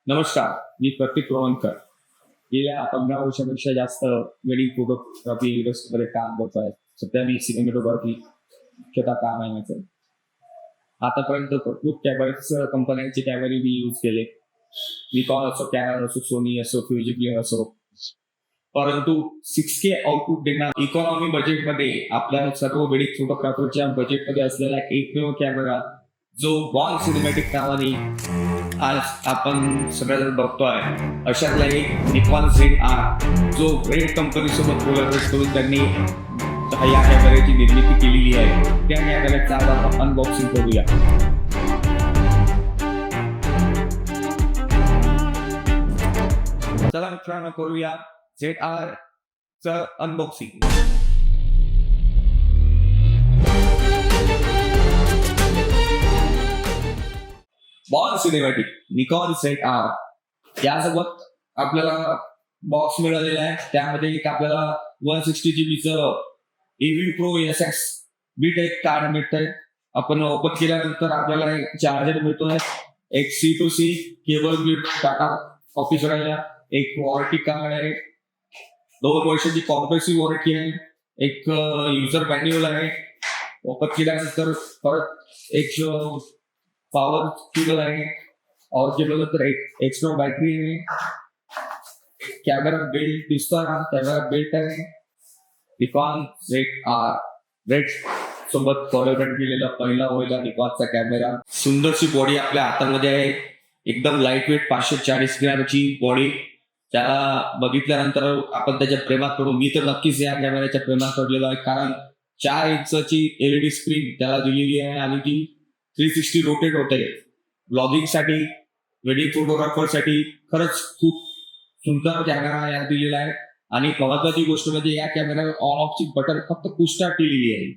नमस्कार, मी प्रतीक रोहनकर. गेल्या 15 वर्षापेक्षा जास्त वेडिंग फोटोग्राफी इंडस्ट्रीमध्ये काम करतोय. सध्या मी सिनेमॅटोग्राफी मुख्यतः काम आहे माझं. आतापर्यंत भरपूर बऱ्याच कंपन्यांचे कॅमेरे मी यूज केले. निकॉन असो, कॅनन असो, सोनी असो, फ्युजिफिल्म असो. परंतु 6K आउटपुट देणार इकॉनॉमी बजेटमध्ये आपल्या सर्व वेडिंग फोटोग्राफरच्या बजेटमध्ये असलेला एकमेव कॅमेरा जो बॉन सिनेमॅटिक नावाने आज आपण सगळ्याजण बघतोय, अशातला एक निकॉन ZR जो रेड कंपनी सोबत कोलॅबोरेट करून त्यांनी या कॅमेऱ्याची निर्मिती केलेली आहे. त्या कॅमेऱ्याचा आज आपण अनबॉक्सिंग करूया. चला मित्रांनो, करूया ZR चं अनबॉक्सिंग. बॉन सिनेमॅटिक निकॉन ZR यासोबत आपल्याला बॉक्स मिळालेला आहे. त्यामध्ये एक आपल्याला 160 GB AV Pro SS B-Type card मिळतंय. आपण ओपन केल्यानंतर आपल्याला एक चार्जर मिळतोय, एक C2C केबल मिळतो टाटा ऑफिस राहिला, एक वॉरंटी कार्ड आहे, 2 वर्षाची कॉम्प्रेसिव्ह वॉरंटी आहे, एक युजर मॅन्युअल आहे. ओपन केल्यानंतर परत एक पॉवर केबल आहे और केबल एक एक्स्ट्रा बॅटरी आहे. कॅमेरा बेल्ट दिसतोय, कॅमेरा बेल्ट आहे. निकॉन ZR रेड सोबत कोलॅबोरेट केलेला पहिला होईल निकॉनचा कॅमेरा. सुंदरशी बॉडी आपल्या हातामध्ये आहे, एकदम लाईट वेट 540 ग्रॅमची बॉडी. त्याला बघितल्यानंतर आपण त्याच्या प्रेमात पडू. मी तर नक्कीच या कॅमेऱ्याच्या प्रेमात पडलेलो आहे, कारण 4 इंचची LED स्क्रीन त्याला दिलेली आहे आणि ती 360 रोटेट होते. ब्लॉगिंगसाठी, वेडिंग फोटोग्राफरसाठी खरंच खूप सुंदर कॅमेरा यात दिलेला आहे. आणि महत्वाची गोष्ट म्हणजे या कॅमेऱ्यावर ऑन ऑफची बटन फक्त पुश स्टार्ट केलेली आहे.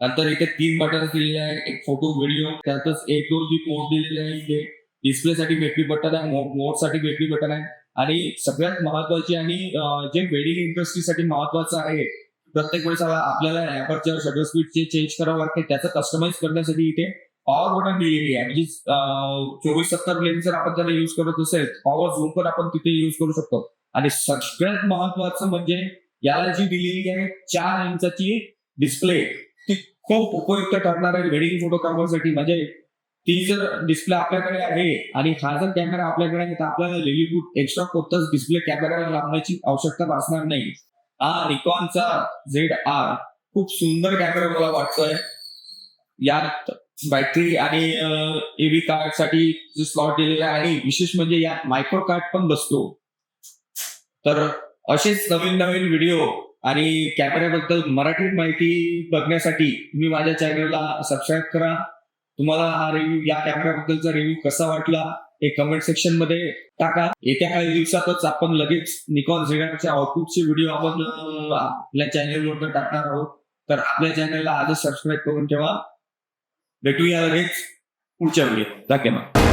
नंतर इथे 3 बटन दिलेले आहे, एक फोटो व्हिडिओ, त्यातच 1-2 पोर्ट दिलेले आहे. इथे डिस्प्लेसाठी वेगळी बटन आहे, मोडसाठी वेगळी बटन आहे. आणि सगळ्यात महत्वाची आणि जे वेडिंग इंडस्ट्रीसाठी महत्वाचं आहे, प्रत्येक वेळेस आपल्याला ॲपर्चर शटर स्पीड चेंज करावं लागते. त्याचं कस्टमाइज करण्यासाठी इथे पॉवर बटन दिलेली आहे. म्हणजे 24-70 लेन्स जर आपण त्याला युज करत असेल, पॉवर झूम पण आपण तिथे युज करू शकतो. आणि सगळ्यात महत्वाचं म्हणजे याला जी दिलेली आहे 4 इंचाची डिस्प्ले, ती खूप उपयुक्त ठरणार आहे वेडिंग फोटोग्राफरसाठी. म्हणजे ती जर डिस्प्ले आपल्याकडे आहे आणि हा जर कॅमेरा आपल्याकडे आहे, तर आपल्याला लिलीवूड एक्स्ट्रा कोणताच डिस्प्ले कॅमेराला लावण्याची आवश्यकता भासणार नाही. हा निकॉनचा ZR खूप सुंदर कॅमेरा मला वाटतोय. यात बॅटरी आणि एव्ही कार्ड साठी जो स्लॉट दिलेला आहे, आणि विशेष म्हणजे यात मायक्रो कार्ड पण बसतो. तर असेच नवीन नवीन व्हिडिओ आणि कॅमेऱ्याबद्दल मराठी माहिती बघण्यासाठी तुम्ही माझ्या चॅनलला सबस्क्राईब करा. तुम्हाला हा रिव्ह्यू, या कॅमेऱ्याबद्दलचा रिव्ह्यू कसा वाटला हे कमेंट सेक्शन मध्ये टाका. येत्या काही दिवसातच आपण लगेच निकॉन ZRच्या आउटपुटचे व्हिडिओ आपण आपल्या चॅनलवर टाकणार आहोत. तर आपल्या चॅनलला आजच सबस्क्राईब करून ठेवा. भेटूया लगेच पुढच्या व्हिडिओ. धन्यवाद.